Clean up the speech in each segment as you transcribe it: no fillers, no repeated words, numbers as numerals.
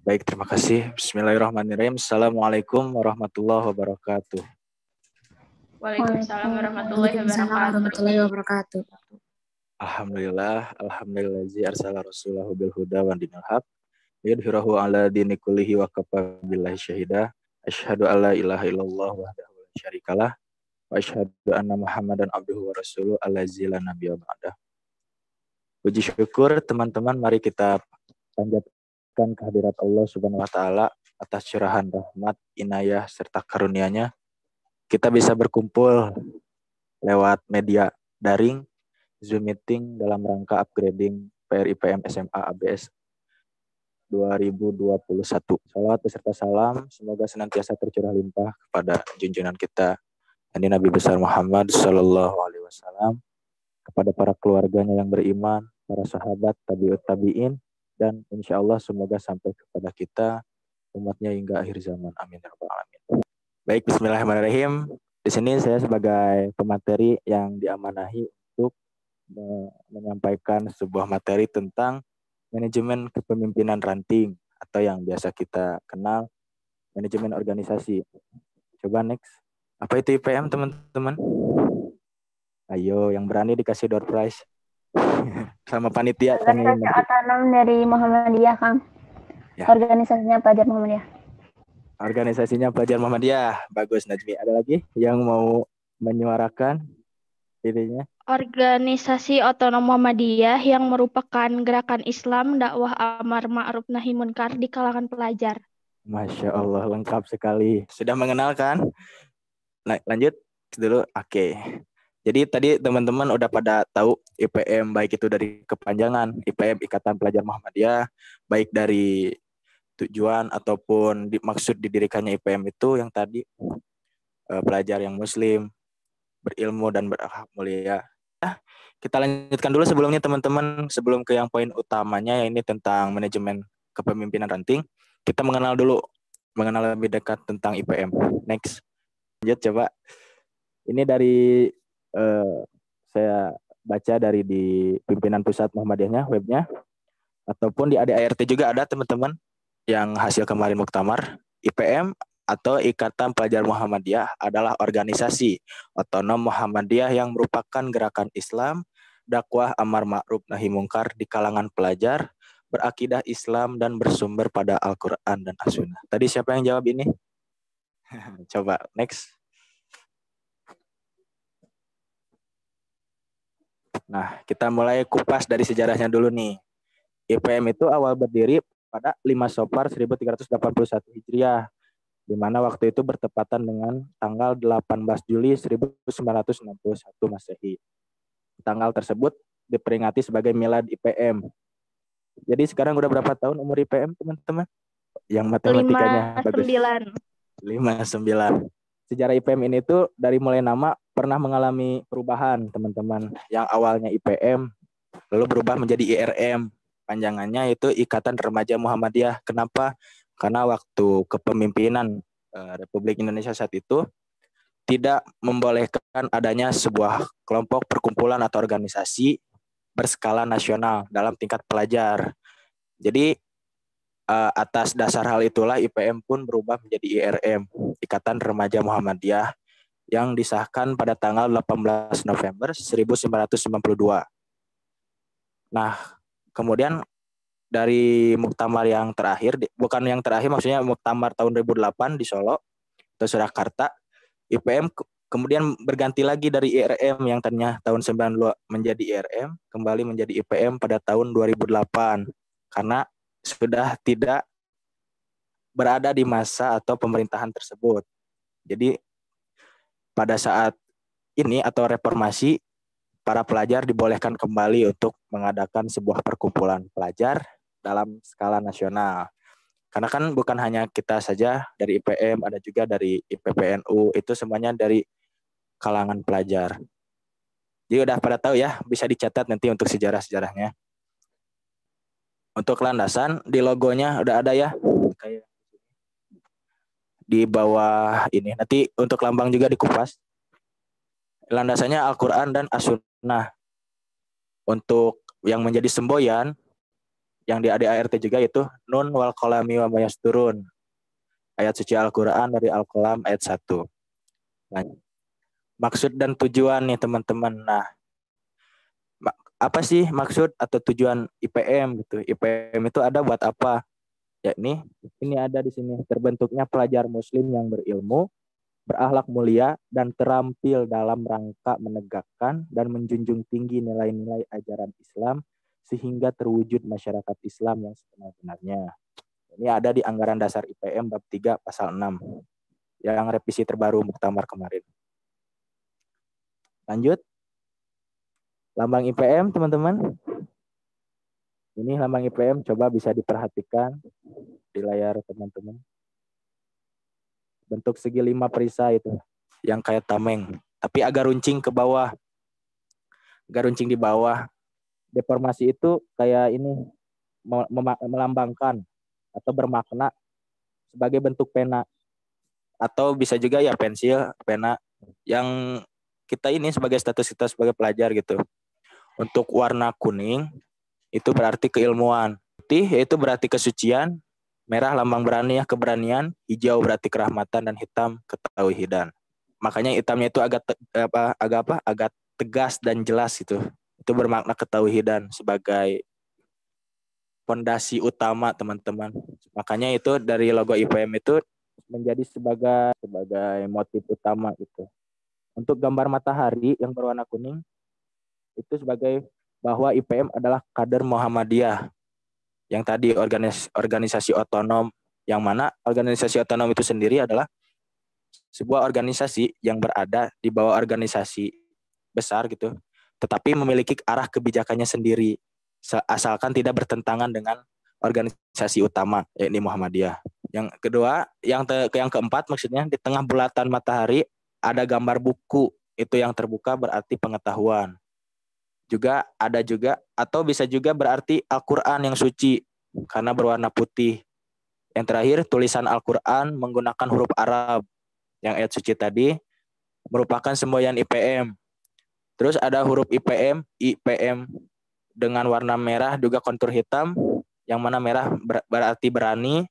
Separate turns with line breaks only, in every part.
Baik, terima kasih. Bismillahirrahmanirrahim. Assalamualaikum warahmatullahi wabarakatuh.
Waalaikumsalam warahmatullahi wabarakatuh.
Alhamdulillazi arsala rasulahu bil huda wa dinil haq yudhhirahu ala dini kullihi wa kafa billahi syahida. Asyhadu alla ilaha illallah wahdahu la syarikalah wa asyhadu anna Muhammadan abduhu wa rasuluhu allazi la nabiyya ba'dah. Puji syukur teman-teman, mari kita panjatkan kehadirat Allah Subhanahu wa taala atas curahan rahmat, inayah serta karunia-Nya. Kita bisa berkumpul lewat media daring, Zoom meeting dalam rangka upgrading PRIPM SMA ABS 2021. Salawat beserta salam semoga senantiasa tercurah limpah kepada junjungan kita Nabi besar Muhammad sallallahu alaihi wasallam, kepada para keluarganya yang beriman, para sahabat, tabi'ut tabi'in, dan insya Allah semoga sampai kepada kita umatnya hingga akhir zaman. Amin ya rabbal alamin. Baik, bismillahirrahmanirrahim. Di sini saya sebagai pemateri yang diamanahi untuk menyampaikan sebuah materi tentang manajemen kepemimpinan ranting atau yang biasa kita kenal manajemen organisasi. Coba next. Apa itu IPM, teman-teman? Ayo, yang berani dikasih door prize. Sama panitia.
Organisasi otonom dari Muhammadiyah, Kang. Ya. Organisasinya Pelajar Muhammadiyah.
Organisasinya Pelajar Muhammadiyah. Bagus, Najmi. Ada lagi yang mau menyuarakan idenya?
Organisasi Otonom Muhammadiyah yang merupakan gerakan Islam dakwah amar ma'ruf nahi munkar di kalangan pelajar.
Masya Allah, lengkap sekali. Sudah mengenalkan? Nah, lanjut dulu. Oke. Jadi tadi teman-teman udah pada tahu IPM, baik itu dari kepanjangan IPM Ikatan Pelajar Muhammadiyah, baik dari tujuan ataupun maksud didirikannya IPM itu yang tadi pelajar yang muslim, berilmu dan berakhlak mulia. Kita lanjutkan dulu sebelumnya teman-teman, sebelum ke yang poin utamanya, yang ini tentang manajemen kepemimpinan ranting. Kita mengenal lebih dekat tentang IPM. Next. Lanjut coba. Ini dari saya baca dari di pimpinan pusat Muhammadiyahnya, webnya, ataupun di ADART juga ada teman-teman yang hasil kemarin muktamar. IPM atau Ikatan Pelajar Muhammadiyah adalah organisasi otonom Muhammadiyah yang merupakan gerakan Islam dakwah amar ma'ruf nahi munkar di kalangan pelajar, berakidah Islam dan bersumber pada Al-Quran dan As-Sunnah. Tadi siapa yang jawab ini? Coba next. Nah, kita mulai kupas dari sejarahnya dulu nih. IPM itu awal berdiri pada 5 Safar 1381 Hijriah, di mana waktu itu bertepatan dengan tanggal 18 Juli 1961 Masehi. Tanggal tersebut diperingati sebagai Milad IPM. Jadi sekarang udah berapa tahun umur IPM, teman-teman? Yang matematikanya 59. Sejarah IPM ini tuh dari mulai nama pernah mengalami perubahan, teman-teman. Yang awalnya IPM lalu berubah menjadi IRM. Panjangannya itu Ikatan Remaja Muhammadiyah. Kenapa? Karena waktu kepemimpinan Republik Indonesia saat itu tidak membolehkan adanya sebuah kelompok perkumpulan atau organisasi berskala nasional dalam tingkat pelajar. Jadi atas dasar hal itulah IPM pun berubah menjadi IRM, Ikatan Remaja Muhammadiyah, yang disahkan pada tanggal 18 November 1992. Nah, kemudian dari muktamar yang terakhir, bukan yang terakhir, maksudnya muktamar tahun 2008 di Solo atau Surakarta, IPM kemudian berganti lagi dari IRM yang tadinya tahun 92 menjadi IRM, kembali menjadi IPM pada tahun 2008 karena sudah tidak berada di masa atau pemerintahan tersebut. Jadi pada saat ini atau reformasi, para pelajar dibolehkan kembali untuk mengadakan sebuah perkumpulan pelajar dalam skala nasional. Karena kan bukan hanya kita saja dari IPM, ada juga dari IPPNU, itu semuanya dari kalangan pelajar. Jadi udah pada tahu ya, bisa dicatat nanti untuk sejarah-sejarahnya. Untuk landasan di logonya udah ada ya, kayak di bawah ini. Nanti untuk lambang juga dikupas. Landasannya Al-Quran dan As-Sunnah. Untuk yang menjadi semboyan yang di ADART juga itu Nun wal qalami wa ma yasturun. Ayat suci Al-Qur'an dari Al-Qalam ayat 1. Nah, maksud dan tujuan nih teman-teman. Nah, apa sih maksud atau tujuan IPM gitu? IPM itu ada buat apa? Yakni ini ada di sini, terbentuknya pelajar muslim yang berilmu, berakhlak mulia, dan terampil dalam rangka menegakkan dan menjunjung tinggi nilai-nilai ajaran Islam sehingga terwujud masyarakat Islam yang sebenar-benarnya. Ini ada di anggaran dasar IPM bab 3 pasal 6 yang revisi terbaru muktamar kemarin. Lanjut. Lambang IPM, teman-teman. Ini lambang IPM, coba bisa diperhatikan di layar teman-teman. Bentuk segi 5 perisai itu, yang kayak tameng, tapi agak runcing ke bawah. Agak runcing di bawah. Deformasi itu kayak ini, melambangkan atau bermakna sebagai bentuk pena. Atau bisa juga ya pensil, pena, yang kita ini sebagai status kita sebagai pelajar gitu. Untuk warna kuning itu berarti keilmuan, putih yaitu berarti kesucian, merah lambang berani ya keberanian, hijau berarti kerahmatan, dan hitam ketauhidan. Makanya hitamnya itu agak tegas dan jelas gitu. Itu bermakna ketauhidan sebagai fondasi utama teman-teman. Makanya itu dari logo IPM itu menjadi sebagai motif utama gitu. Untuk gambar matahari yang berwarna kuning itu sebagai bahwa IPM adalah kader Muhammadiyah yang tadi organisasi otonom, yang mana organisasi otonom itu sendiri adalah sebuah organisasi yang berada di bawah organisasi besar gitu, tetapi memiliki arah kebijakannya sendiri asalkan tidak bertentangan dengan organisasi utama yakni Muhammadiyah. Yang kedua, yang keempat maksudnya di tengah bulatan matahari ada gambar buku, itu yang terbuka berarti pengetahuan. Juga ada juga atau bisa juga berarti Al-Qur'an yang suci karena berwarna putih. Yang terakhir tulisan Al-Qur'an menggunakan huruf Arab yang ayat suci tadi merupakan semboyan IPM. Terus ada huruf IPM dengan warna merah juga kontur hitam, yang mana merah berarti berani.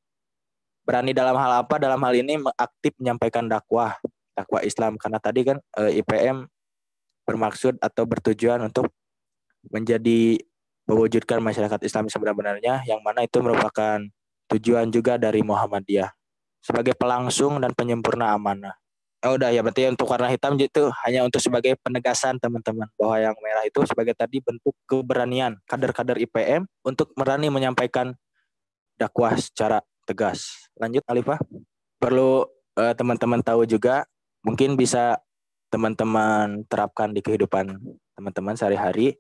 Berani dalam hal apa? Dalam hal ini aktif menyampaikan dakwah Islam, karena tadi kan IPM bermaksud atau bertujuan untuk mewujudkan masyarakat Islam sebenar-benarnya, yang mana itu merupakan tujuan juga dari Muhammadiyah sebagai pelangsung dan penyempurna amanah. Udah ya, berarti untuk warna hitam itu hanya untuk sebagai penegasan teman-teman, bahwa yang merah itu sebagai tadi bentuk keberanian kader-kader IPM untuk berani menyampaikan dakwah secara tegas. Lanjut Alifah. Perlu teman-teman tahu juga, mungkin bisa teman-teman terapkan di kehidupan teman-teman sehari-hari,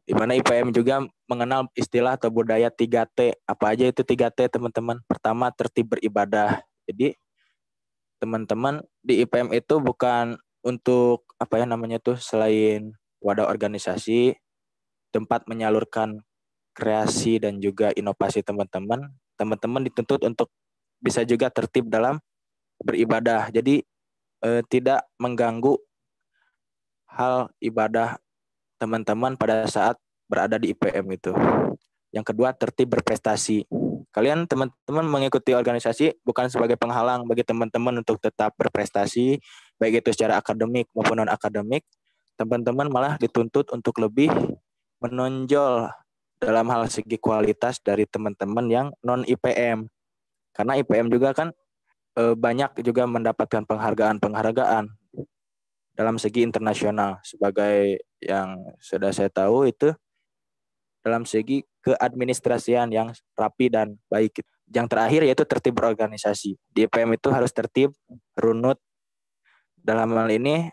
di mana IPM juga mengenal istilah atau budaya 3T. Apa aja itu 3T teman-teman? Pertama, tertib beribadah. Jadi teman-teman di IPM itu bukan untuk selain wadah organisasi, tempat menyalurkan kreasi dan juga inovasi teman-teman. Teman-teman dituntut untuk bisa juga tertib dalam beribadah. Jadi tidak mengganggu hal ibadah teman-teman pada saat berada di IPM itu. Yang kedua, tertib berprestasi. Kalian teman-teman mengikuti organisasi bukan sebagai penghalang bagi teman-teman untuk tetap berprestasi, baik itu secara akademik maupun non-akademik. Teman-teman malah dituntut untuk lebih menonjol dalam hal segi kualitas dari teman-teman yang non-IPM. Karena IPM juga kan banyak juga mendapatkan penghargaan dalam segi internasional, sebagai yang sudah saya tahu itu dalam segi keadministrasian yang rapi dan baik. Yang terakhir yaitu tertib berorganisasi. Di IPM itu harus tertib, runut. Dalam hal ini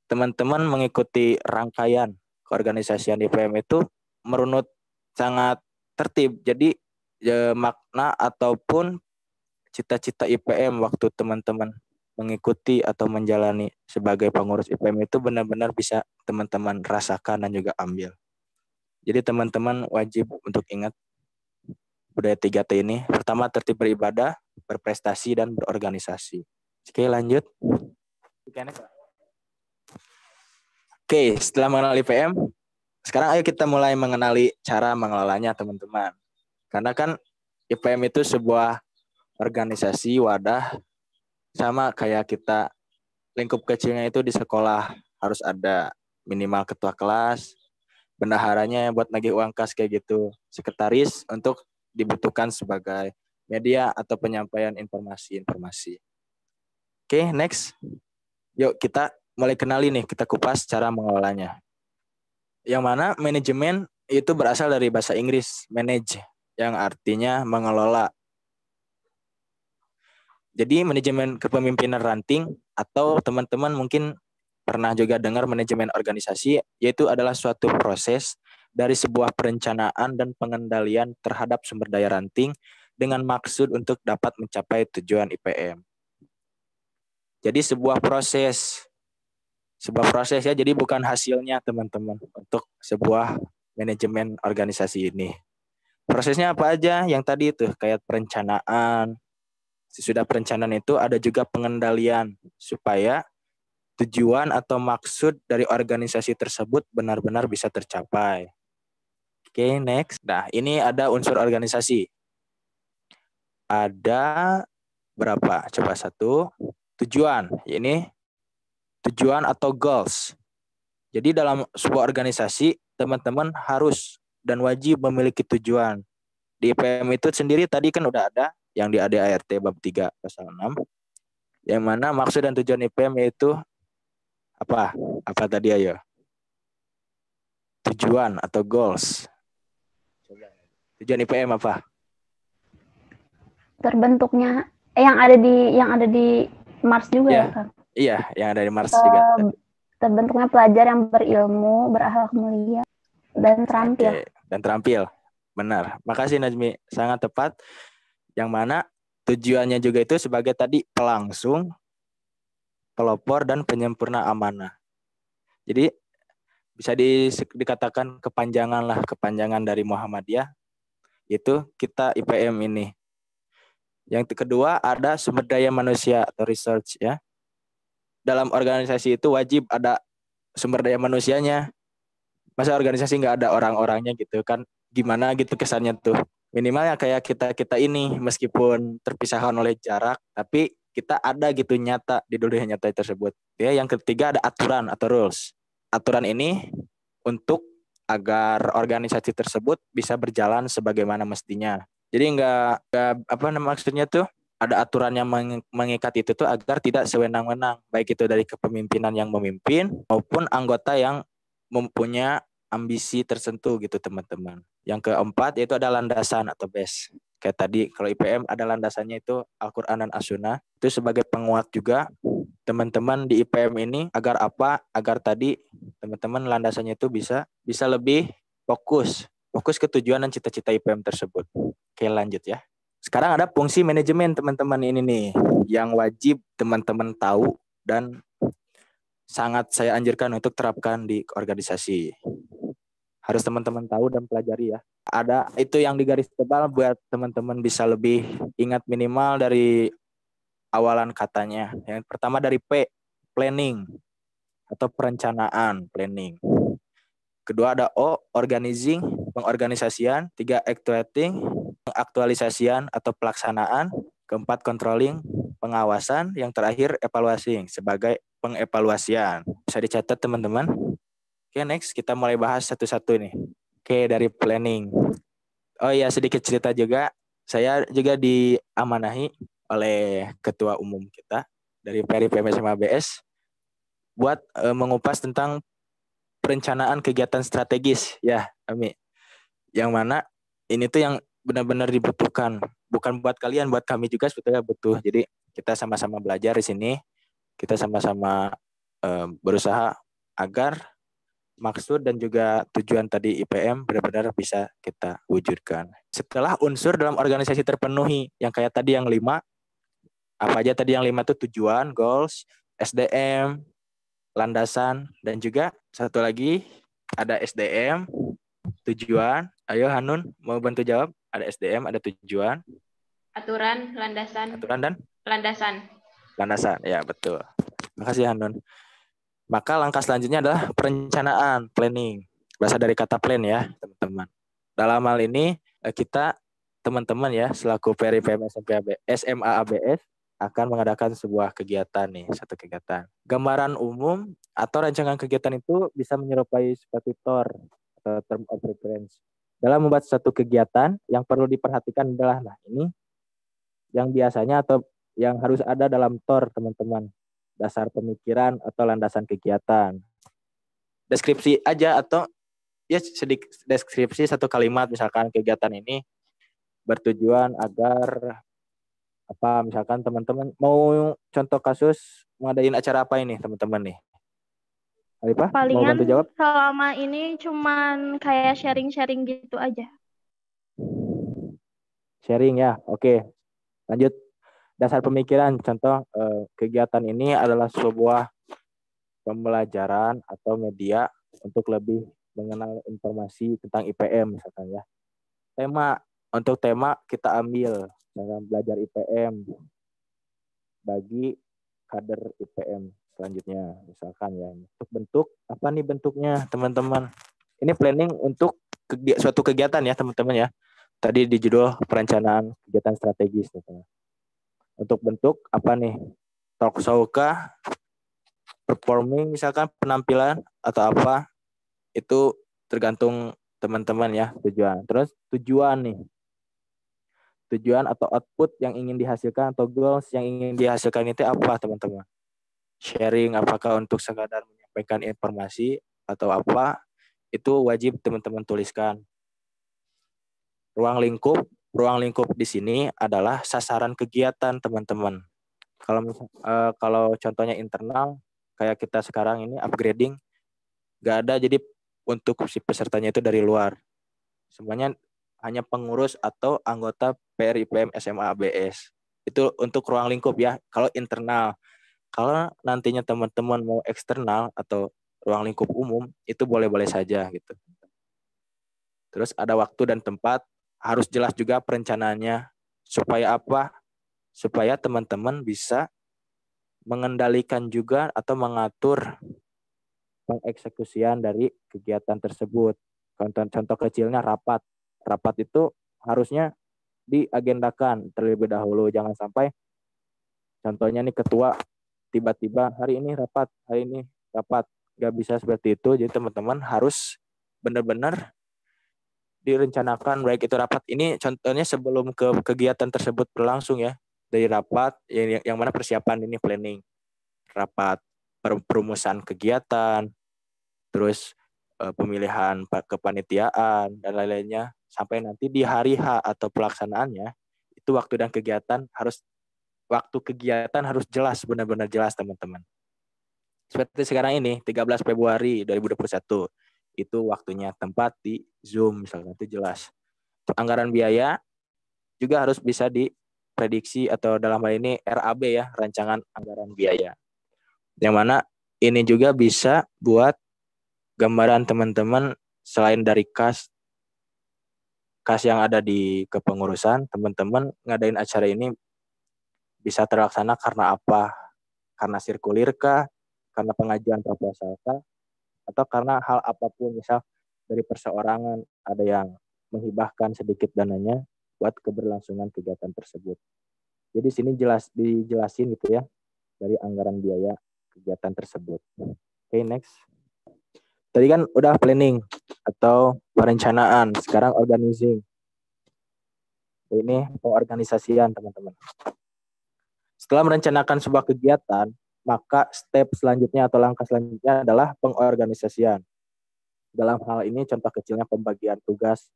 teman-teman mengikuti rangkaian keorganisasian di IPM itu merunut sangat tertib. Jadi makna ataupun cita-cita IPM waktu teman-teman mengikuti atau menjalani sebagai pengurus IPM itu benar-benar bisa teman-teman rasakan dan juga ambil. Jadi teman-teman wajib untuk ingat budaya 3T ini. Pertama, tertib beribadah, berprestasi, dan berorganisasi. Oke, lanjut. Oke, setelah mengenal IPM, Sekarang ayo kita mulai mengenali cara mengelolanya, teman-teman. Karena kan IPM itu sebuah organisasi, wadah, sama kayak kita lingkup kecilnya itu di sekolah harus ada minimal ketua kelas, bendaharanya buat nagih uang kas kayak gitu, sekretaris untuk dibutuhkan sebagai media atau penyampaian informasi-informasi. Oke, next. Yuk kita mulai kenali nih, kita kupas cara mengelolanya. Yang mana manajemen itu berasal dari bahasa Inggris, manage, yang artinya mengelola. Jadi manajemen kepemimpinan ranting atau teman-teman mungkin pernah juga dengar manajemen organisasi, yaitu adalah suatu proses dari sebuah perencanaan dan pengendalian terhadap sumber daya ranting dengan maksud untuk dapat mencapai tujuan IPM. Jadi sebuah proses ya, jadi bukan hasilnya teman-teman untuk sebuah manajemen organisasi ini. Prosesnya apa aja? Yang tadi itu kayak perencanaan. Sesudah perencanaan itu ada juga pengendalian supaya tujuan atau maksud dari organisasi tersebut benar-benar bisa tercapai. Oke, next. Nah, ini ada unsur organisasi. Ada berapa? Coba satu. Tujuan. Ini tujuan atau goals. Jadi dalam sebuah organisasi, teman-teman harus dan wajib memiliki tujuan. Di IPM itu sendiri tadi kan udah ada yang di ADART bab 3 pasal 6. Yang mana maksud dan tujuan IPM yaitu apa? Apa tadi ayo? Tujuan atau goals. Tujuan IPM apa?
Terbentuknya yang ada di Mars juga ya, Kang?
Iya, yang ada di Mars juga.
Terbentuknya pelajar yang berilmu, berakhlak mulia, dan terampil.
Oke, dan terampil. Benar. Makasih Najmi, sangat tepat. Yang mana tujuannya juga itu sebagai tadi pelangsung, pelopor, dan penyempurna amanah. Jadi bisa dikatakan kepanjangan dari Muhammadiyah, itu kita IPM ini. Yang kedua ada sumber daya manusia atau research ya. Dalam organisasi itu wajib ada sumber daya manusianya. Masa organisasi nggak ada orang-orangnya gitu kan? Gimana gitu kesannya tuh. Minimalnya kayak kita ini meskipun terpisahkan oleh jarak, tapi kita ada gitu nyata di dunia nyata tersebut. Ya, yang ketiga ada aturan atau rules. Aturan ini untuk agar organisasi tersebut bisa berjalan sebagaimana mestinya. Jadi nggak maksudnya tuh ada aturan yang mengikat itu tuh agar tidak sewenang-wenang, baik itu dari kepemimpinan yang memimpin maupun anggota yang mempunyai ambisi tertentu gitu teman-teman. Yang keempat yaitu ada landasan atau base. Kayak tadi kalau IPM ada landasannya itu Al-Quran dan As-Sunnah. Itu sebagai penguat juga teman-teman di IPM ini agar apa? Agar tadi teman-teman landasannya itu bisa lebih fokus ke tujuan dan cita-cita IPM tersebut. Oke, lanjut ya. Sekarang ada fungsi manajemen teman-teman ini nih yang wajib teman-teman tahu dan sangat saya anjurkan untuk terapkan di organisasi. Harus teman-teman tahu dan pelajari ya. Ada itu yang di garis tebal buat teman-teman bisa lebih ingat minimal dari awalan katanya. Yang pertama dari P, planning atau perencanaan, planning. Kedua ada O, organizing, pengorganisasian. 3, actuating, pengaktualisasian atau pelaksanaan. Keempat, controlling, pengawasan. Yang terakhir, evaluasi sebagai pengevaluasian. Bisa dicatat teman-teman. Oke, next kita mulai bahas satu-satu nih. Oke, dari planning. Oh iya, sedikit cerita juga. Saya juga diamanahi oleh ketua umum kita dari PRI PMSMA BS buat mengupas tentang perencanaan kegiatan strategis ya, Ami. Yang mana ini tuh yang benar-benar dibutuhkan, bukan buat kalian, buat kami juga sebetulnya butuh. Jadi kita sama-sama belajar di sini, kita sama-sama berusaha agar maksud dan juga tujuan tadi IPM benar-benar bisa kita wujudkan. Setelah unsur dalam organisasi terpenuhi, yang kayak tadi yang 5, apa aja tadi yang 5 itu tujuan, goals, SDM, landasan, dan juga satu lagi ada SDM, tujuan. Ayo Hanun mau bantu jawab. Ada SDM, ada tujuan.
Aturan, landasan.
Aturan dan?
Landasan.
Landasan, ya betul. Makasih Hanun. Maka langkah selanjutnya adalah perencanaan, planning. Berasal dari kata plan ya, teman-teman. Dalam hal ini kita teman-teman ya selaku PRIPM SMA ABS akan mengadakan sebuah kegiatan nih, satu kegiatan. Gambaran umum atau rancangan kegiatan itu bisa menyerupai seperti TOR atau Term of Reference. Dalam membuat satu kegiatan yang perlu diperhatikan adalah ini yang biasanya atau yang harus ada dalam TOR, teman-teman. Dasar pemikiran atau landasan kegiatan. Deskripsi aja atau ya sedikit deskripsi satu kalimat, misalkan kegiatan ini bertujuan agar apa, misalkan teman-teman mau contoh kasus ngadain acara apa ini teman-teman nih? Alifah, mau
Palingan
bantu jawab?
selama ini cuman kayak sharing-sharing gitu aja.
Sharing ya, oke. Lanjut. Dasar pemikiran, contoh kegiatan ini adalah sebuah pembelajaran atau media untuk lebih mengenal informasi tentang IPM misalkan ya. Untuk tema kita ambil misalkan belajar IPM bagi kader IPM selanjutnya misalkan ya. Untuk bentuk apa nih bentuknya teman-teman? Ini planning untuk suatu kegiatan ya teman-teman ya. Tadi di judul perencanaan kegiatan strategis misalnya. Untuk bentuk apa nih? Talk show kah? Performing misalkan penampilan atau apa? Itu tergantung teman-teman ya tujuan. Terus tujuan nih. Tujuan atau output yang ingin dihasilkan atau goals yang ingin dihasilkan itu apa teman-teman? Sharing apakah untuk sekadar menyampaikan informasi atau apa? Itu wajib teman-teman tuliskan. Ruang lingkup di sini adalah sasaran kegiatan teman-teman. Kalau contohnya internal kayak kita sekarang ini upgrading nggak ada, jadi untuk si pesertanya itu dari luar. Semuanya hanya pengurus atau anggota PRIPM SMA ABS. Itu untuk ruang lingkup ya. Kalau internal, kalau nantinya teman-teman mau eksternal atau ruang lingkup umum itu boleh-boleh saja gitu. Terus ada waktu dan tempat, harus jelas juga perencanaannya. Supaya apa? Supaya teman-teman bisa mengendalikan juga atau mengatur pengeksekusian dari kegiatan tersebut. Contoh kecilnya rapat. Rapat itu harusnya diagendakan terlebih dahulu. Jangan sampai contohnya nih ketua tiba-tiba hari ini rapat. Gak bisa seperti itu. Jadi teman-teman harus benar-benar direncanakan baik itu rapat. Ini contohnya sebelum kegiatan tersebut berlangsung ya. Dari rapat yang mana persiapan ini planning. Rapat perumusan kegiatan, terus pemilihan kepanitiaan dan lain-lainnya, sampai nanti di hari H atau pelaksanaannya itu waktu kegiatan harus jelas, benar-benar jelas teman-teman. Seperti sekarang ini 13 Februari 2021 itu waktunya tempat di Zoom misalnya, itu jelas. Anggaran biaya juga harus bisa diprediksi atau dalam hal ini RAB ya, rancangan anggaran biaya. Yang mana ini juga bisa buat gambaran teman-teman selain dari kas yang ada di kepengurusan, teman-teman ngadain acara ini bisa terlaksana karena apa? Karena sirkulir kah? Karena pengajuan proposal kah? Atau karena hal apapun, misal dari perseorangan ada yang menghibahkan sedikit dananya buat keberlangsungan kegiatan tersebut. Jadi sini dijelasin gitu ya dari anggaran biaya kegiatan tersebut. Oke, next. Tadi kan udah planning atau perencanaan, sekarang organizing. Ini pengorganisasian teman-teman. Setelah merencanakan sebuah kegiatan, maka step selanjutnya atau langkah selanjutnya adalah pengorganisasian. Dalam hal ini contoh kecilnya pembagian tugas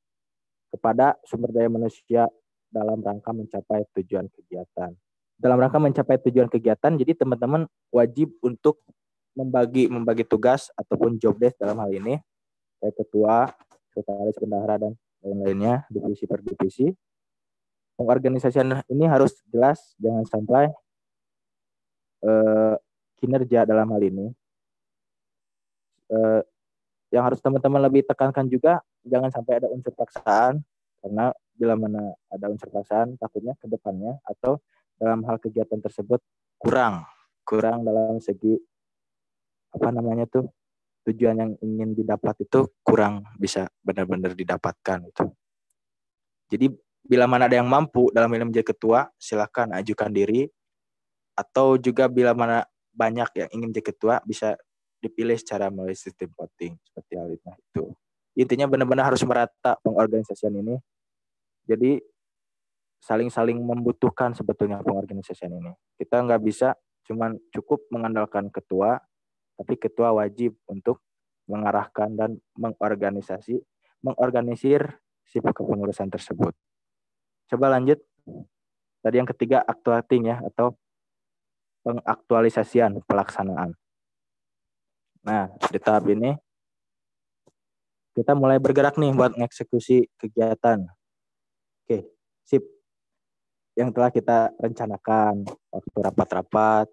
kepada sumber daya manusia dalam rangka mencapai tujuan kegiatan. Dalam rangka mencapai tujuan kegiatan, jadi teman-teman wajib untuk membagi tugas ataupun job desk dalam hal ini kayak ketua, sekretaris bendahara dan lain-lainnya, divisi per divisi. Pengorganisasian ini harus jelas, jangan sampai kinerja dalam hal ini. Yang harus teman-teman lebih tekankan juga, jangan sampai ada unsur paksaan, karena bila mana ada unsur paksaan, takutnya ke depannya atau dalam hal kegiatan tersebut kurang dalam segi tujuan yang ingin didapat itu kurang bisa benar-benar didapatkan itu. Jadi bila mana ada yang mampu dalam ini menjadi ketua, silakan ajukan diri. Atau juga bila mana banyak yang ingin jadi ketua, bisa dipilih secara melalui sistem voting seperti hal itu. Intinya benar-benar harus merata pengorganisasian ini. Jadi saling-saling membutuhkan sebetulnya pengorganisasian ini. Kita nggak bisa cuman cukup mengandalkan ketua, tapi ketua wajib untuk mengarahkan dan mengorganisir si kepengurusan tersebut. Coba lanjut. Tadi yang ketiga actuating ya, atau pengaktualisasian pelaksanaan. Nah, di tahap ini kita mulai bergerak nih buat mengeksekusi kegiatan. Oke, sip. Yang telah kita rencanakan waktu rapat-rapat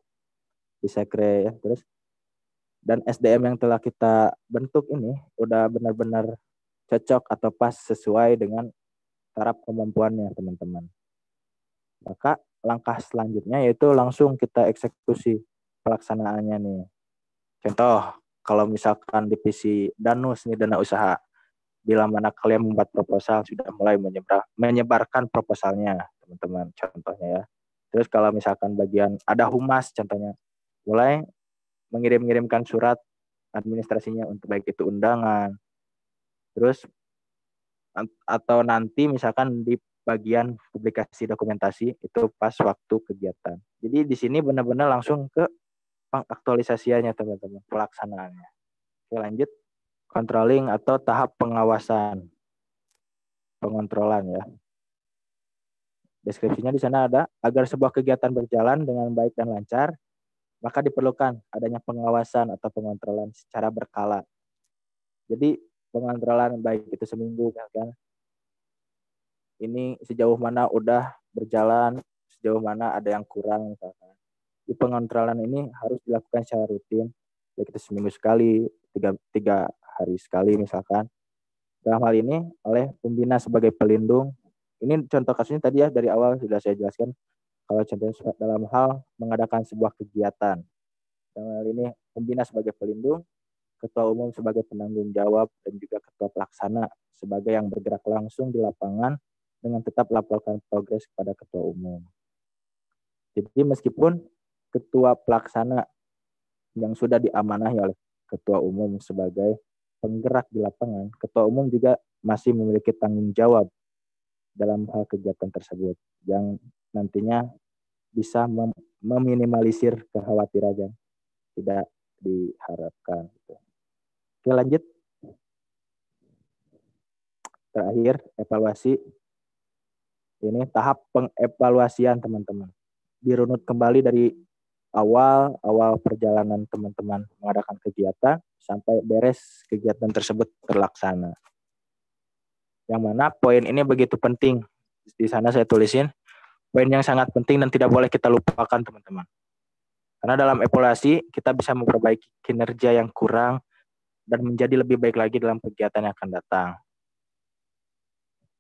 di sekre ya, terus dan SDM yang telah kita bentuk ini udah benar-benar cocok atau pas sesuai dengan taraf kemampuannya teman-teman. Maka langkah selanjutnya yaitu langsung kita eksekusi pelaksanaannya nih. Contoh, kalau misalkan divisi Danus nih, dana usaha, bila mana kalian membuat proposal sudah mulai menyebarkan proposalnya teman-teman, contohnya ya. Terus kalau misalkan bagian ada humas contohnya, mulai mengirimkan surat administrasinya untuk baik itu undangan. Terus atau nanti misalkan di bagian publikasi dokumentasi itu pas waktu kegiatan. Jadi di sini benar-benar langsung ke pengaktualisasiannya teman-teman, pelaksanaannya. Oke, lanjut. Controlling atau tahap pengawasan. Pengontrolan ya. Deskripsinya di sana ada, agar sebuah kegiatan berjalan dengan baik dan lancar, maka diperlukan adanya pengawasan atau pengontrolan secara berkala. Jadi pengontrolan baik itu seminggu kan. Ini sejauh mana udah berjalan, sejauh mana ada yang kurang misalkan. Di pengontrolan ini harus dilakukan secara rutin, baik itu seminggu sekali, tiga hari sekali misalkan. Dalam hal ini oleh pembina sebagai pelindung. Ini contoh kasusnya tadi ya, dari awal sudah saya jelaskan. Kalau contohnya dalam hal mengadakan sebuah kegiatan. Dalam hal ini pembina sebagai pelindung, ketua umum sebagai penanggung jawab, dan juga ketua pelaksana sebagai yang bergerak langsung di lapangan dengan tetap laporkan progres kepada ketua umum. Jadi meskipun ketua pelaksana yang sudah diamanahi oleh ketua umum sebagai penggerak di lapangan, ketua umum juga masih memiliki tanggung jawab dalam hal kegiatan tersebut yang nantinya bisa meminimalisir kekhawatiran yang tidak diharapkan. Oke, lanjut. Terakhir, evaluasi. Ini tahap pengevaluasian teman-teman. Dirunut kembali dari awal perjalanan teman-teman mengadakan kegiatan sampai beres kegiatan tersebut terlaksana. Yang mana poin ini begitu penting. Di sana saya tulisin poin yang sangat penting dan tidak boleh kita lupakan teman-teman. Karena dalam evaluasi kita bisa memperbaiki kinerja yang kurang dan menjadi lebih baik lagi dalam kegiatan yang akan datang.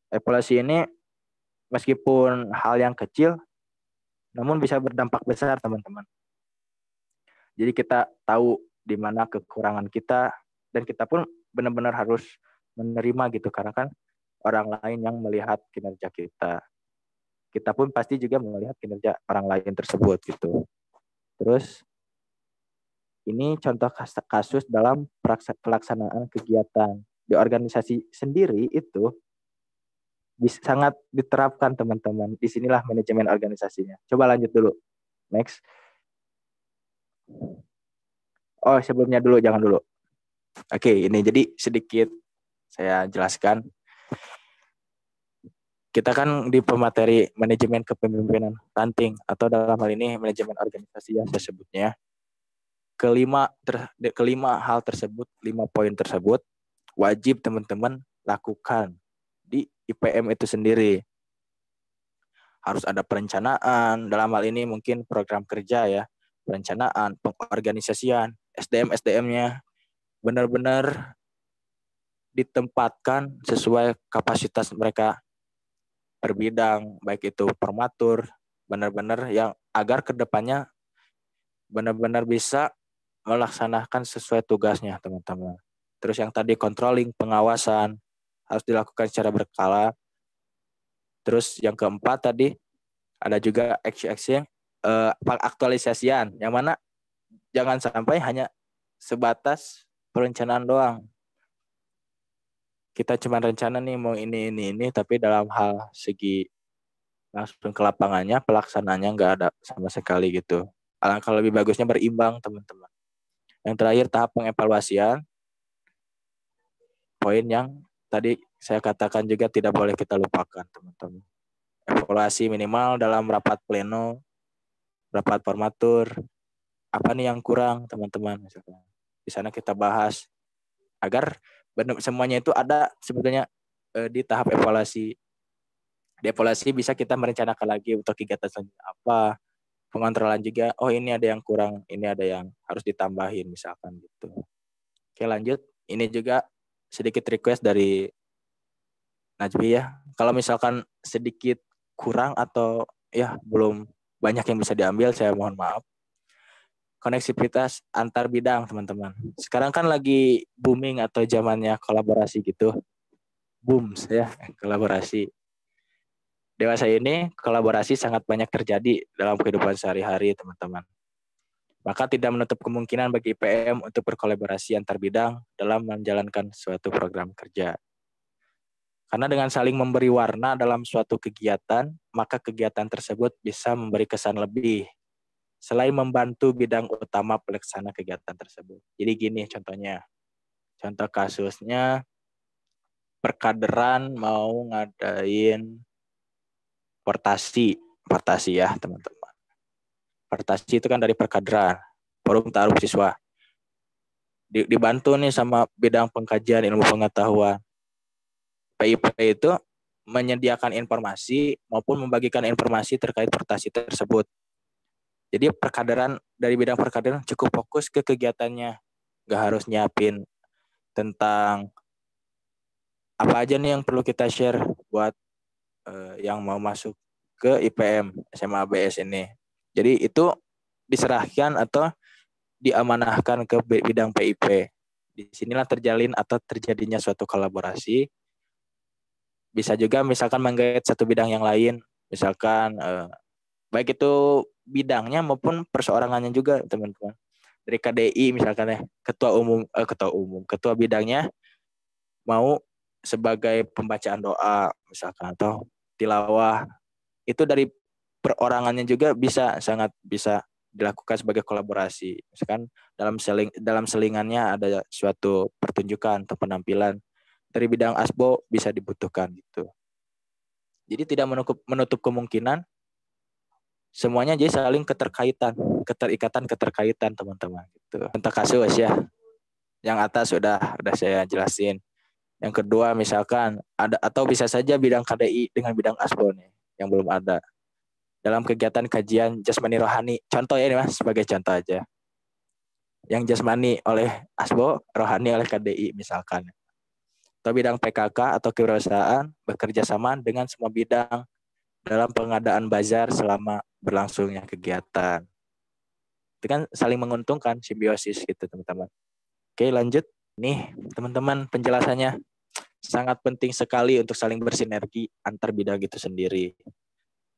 Evaluasi ini meskipun hal yang kecil, namun bisa berdampak besar teman-teman. Jadi kita tahu di mana kekurangan kita dan kita pun benar-benar harus menerima gitu, karena kan orang lain yang melihat kinerja kita. Kita pun pasti juga melihat kinerja orang lain tersebut gitu. Terus ini contoh kasus dalam pelaksanaan kegiatan di organisasi sendiri itu bisa sangat diterapkan teman-teman. Disinilah manajemen organisasinya. Coba lanjut dulu. Next. Oh, sebelumnya dulu, jangan dulu. Oke, ini jadi sedikit saya jelaskan. Kita kan di pemateri manajemen kepemimpinan ranting, atau dalam hal ini manajemen organisasi ya saya sebutnya. Kelima hal tersebut, 5 poin tersebut wajib teman-teman lakukan di IPM itu sendiri. Harus ada perencanaan, dalam hal ini mungkin program kerja ya, perencanaan, pengorganisasian, SDM-nya benar-benar ditempatkan sesuai kapasitas mereka per bidang, baik itu formatur, benar-benar yang agar kedepannya benar-benar bisa melaksanakan sesuai tugasnya, teman-teman. Terus yang tadi controlling, pengawasan harus dilakukan secara berkala. Terus yang keempat tadi ada juga action aktualisasian, yang mana jangan sampai hanya sebatas perencanaan doang. Kita cuma rencana nih mau ini, tapi dalam hal segi langsung ke lapangannya, pelaksanaannya nggak ada sama sekali gitu. Alangkah lebih bagusnya berimbang, teman-teman. Yang terakhir tahap pengevaluasian. Poin yang tadi saya katakan juga tidak boleh kita lupakan, teman-teman. Evaluasi minimal dalam rapat pleno, rapat formatur. Apa nih yang kurang, teman-teman? Di sana kita bahas agar semuanya itu ada sebetulnya di tahap evaluasi. Di evaluasi bisa kita merencanakan lagi untuk kegiatan selanjutnya apa. Pengontrolan juga, oh ini ada yang kurang, ini ada yang harus ditambahin misalkan gitu. Oke, lanjut. Ini juga sedikit request dari Najmi ya. Kalau misalkan sedikit kurang atau ya belum banyak yang bisa diambil, saya mohon maaf. Koneksivitas antar bidang, teman-teman. Sekarang kan lagi booming atau zamannya kolaborasi gitu. Booms ya, kolaborasi. Dewasa ini kolaborasi sangat banyak terjadi dalam kehidupan sehari-hari, teman-teman. Maka tidak menutup kemungkinan bagi IPM untuk berkolaborasi antar bidang dalam menjalankan suatu program kerja. Karena dengan saling memberi warna dalam suatu kegiatan, maka kegiatan tersebut bisa memberi kesan lebih selain membantu bidang utama pelaksana kegiatan tersebut. Jadi gini contohnya. Contoh kasusnya, perkaderan mau ngadain portasi ya teman-teman. Portasi itu kan dari perkaderan, forum taruh siswa. Dibantu nih sama bidang pengkajian ilmu pengetahuan. PIP itu menyediakan informasi maupun membagikan informasi terkait portasi tersebut. Jadi dari bidang perkaderan cukup fokus ke kegiatannya. Gak harus nyiapin tentang apa aja nih yang perlu kita share buat yang mau masuk ke IPM SMA ABS ini. Jadi itu diserahkan atau diamanahkan ke bidang PIP. Disinilah terjalin atau terjadinya suatu kolaborasi. Bisa juga misalkan menggait satu bidang yang lain. Misalkan baik itu bidangnya maupun perseorangannya juga, teman-teman. Dari KDI misalkan ya, ketua bidangnya mau sebagai pembacaan doa misalkan atau tilawah, itu dari perorangannya juga sangat bisa dilakukan sebagai kolaborasi. Misalkan dalam selingannya ada suatu pertunjukan atau penampilan dari bidang ASBO bisa dibutuhkan gitu. Jadi tidak menutup kemungkinan semuanya jadi saling keterikatan teman-teman gitu. Contoh kasus ya. Yang atas sudah saya jelasin. Yang kedua misalkan ada atau bisa saja bidang KDI dengan bidang ASBO nih yang belum ada. Dalam kegiatan kajian jasmani rohani. Contoh ya ini Mas, sebagai contoh aja. Yang jasmani oleh ASBO, rohani oleh KDI misalkan. Atau bidang PKK atau kewirausahaan bekerja sama dengan semua bidang dalam pengadaan bazar selama berlangsungnya kegiatan. Itu kan saling menguntungkan, simbiosis gitu teman-teman. Oke, lanjut. Nih teman-teman, penjelasannya sangat penting sekali untuk saling bersinergi antar bidang itu sendiri.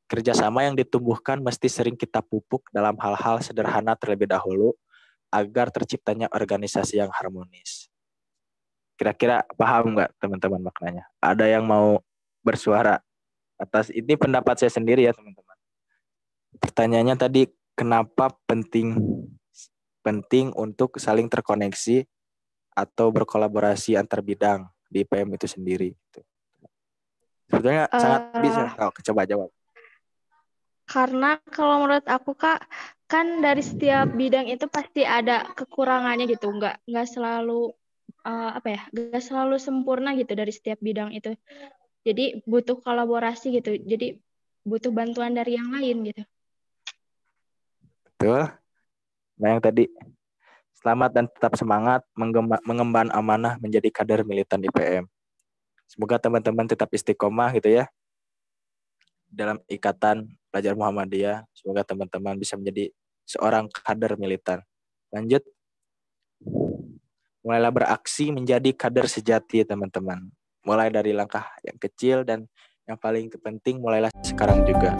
Kerjasama yang ditumbuhkan mesti sering kita pupuk dalam hal-hal sederhana terlebih dahulu agar terciptanya organisasi yang harmonis. Kira-kira paham nggak teman-teman maknanya? Ada yang mau bersuara atas ini pendapat saya sendiri ya teman-teman. Pertanyaannya tadi, kenapa penting untuk saling terkoneksi atau berkolaborasi antar bidang di IPM itu sendiri? Sebetulnya sangat bisa. Coba jawab.
Karena kalau menurut aku Kak, kan dari setiap bidang itu pasti ada kekurangannya gitu, nggak selalu nggak selalu sempurna gitu dari setiap bidang itu. Jadi butuh kolaborasi gitu. Jadi butuh bantuan dari yang lain gitu.
Betul. Nah yang tadi, selamat dan tetap semangat mengemban amanah menjadi kader militan IPM. Semoga teman-teman tetap istiqomah gitu ya dalam ikatan pelajar Muhammadiyah. Semoga teman-teman bisa menjadi seorang kader militan. Lanjut. mulailah beraksi menjadi kader sejati teman-teman. Mulai dari langkah yang kecil dan yang paling penting mulailah sekarang juga.